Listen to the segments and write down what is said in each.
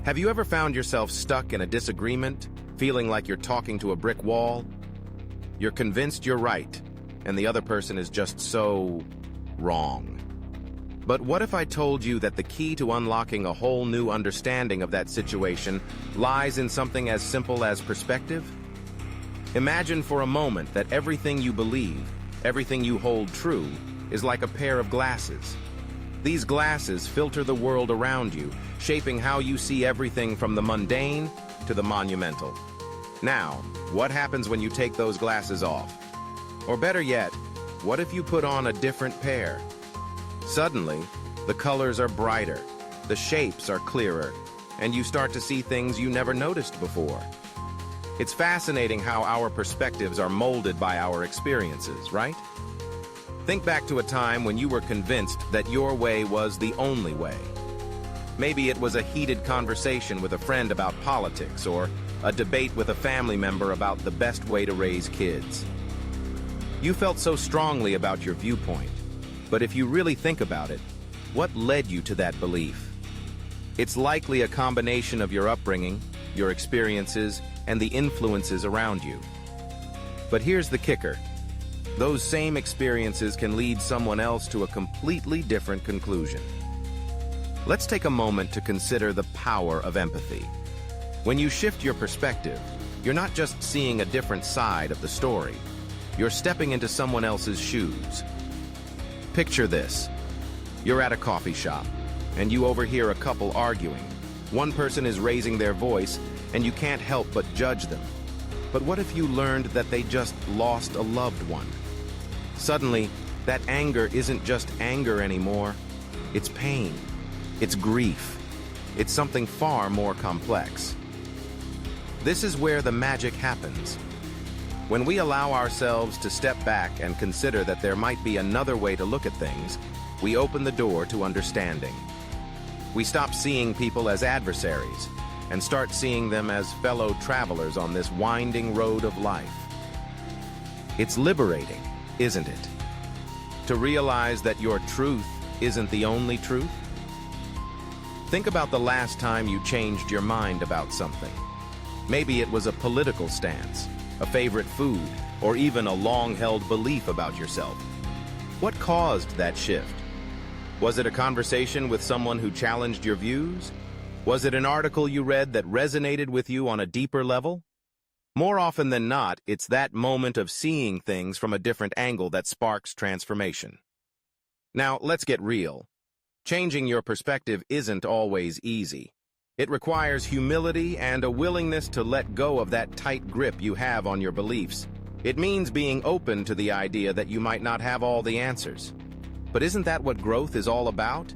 Have you ever found yourself stuck in a disagreement, feeling like you're talking to a brick wall? You're convinced you're right, and the other person is just so wrong. But what if I told you that the key to unlocking a whole new understanding of that situation lies in something as simple as perspective? Imagine for a moment that everything you believe, everything you hold true, is like a pair of glasses. These glasses filter the world around you, shaping how you see everything from the mundane to the monumental. Now, what happens when you take those glasses off? Or better yet, what if you put on a different pair? Suddenly, the colors are brighter, the shapes are clearer, and you start to see things you never noticed before. It's fascinating how our perspectives are molded by our experiences, right? Think back to a time when you were convinced that your way was the only way. Maybe it was a heated conversation with a friend about politics, or a debate with a family member about the best way to raise kids. You felt so strongly about your viewpoint, but if you really think about it, what led you to that belief? It's likely a combination of your upbringing, your experiences, and the influences around you. But here's the kicker. Those same experiences can lead someone else to a completely different conclusion. Let's take a moment to consider the power of empathy. When you shift your perspective, you're not just seeing a different side of the story. You're stepping into someone else's shoes. Picture this. You're at a coffee shop, and you overhear a couple arguing. One person is raising their voice, and you can't help but judge them. But what if you learned that they just lost a loved one? Suddenly, that anger isn't just anger anymore. It's pain. It's grief. It's something far more complex. This is where the magic happens. When we allow ourselves to step back and consider that there might be another way to look at things, we open the door to understanding. We stop seeing people as adversaries and start seeing them as fellow travelers on this winding road of life. It's liberating, isn't it? To realize that your truth isn't the only truth. Think about the last time you changed your mind about something. Maybe it was a political stance, a favorite food, or even a long-held belief about yourself. What caused that shift? Was it a conversation with someone who challenged your views? Was it an article you read that resonated with you on a deeper level? More often than not, it's that moment of seeing things from a different angle that sparks transformation. Now, let's get real. Changing your perspective isn't always easy. It requires humility and a willingness to let go of that tight grip you have on your beliefs. It means being open to the idea that you might not have all the answers. But isn't that what growth is all about?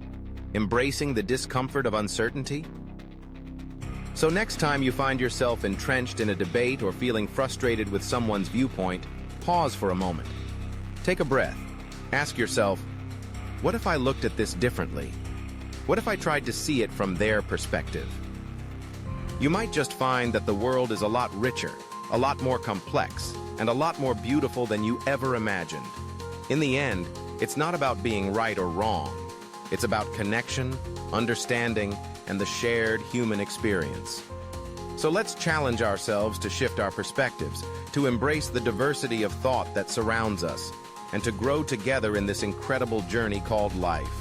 Embracing the discomfort of uncertainty? So next time you find yourself entrenched in a debate or feeling frustrated with someone's viewpoint, pause for a moment. Take a breath. Ask yourself, what if I looked at this differently? What if I tried to see it from their perspective? You might just find that the world is a lot richer, a lot more complex, and a lot more beautiful than you ever imagined. In the end, it's not about being right or wrong. It's about connection, understanding, and the shared human experience. So let's challenge ourselves to shift our perspectives, to embrace the diversity of thought that surrounds us, and to grow together in this incredible journey called life.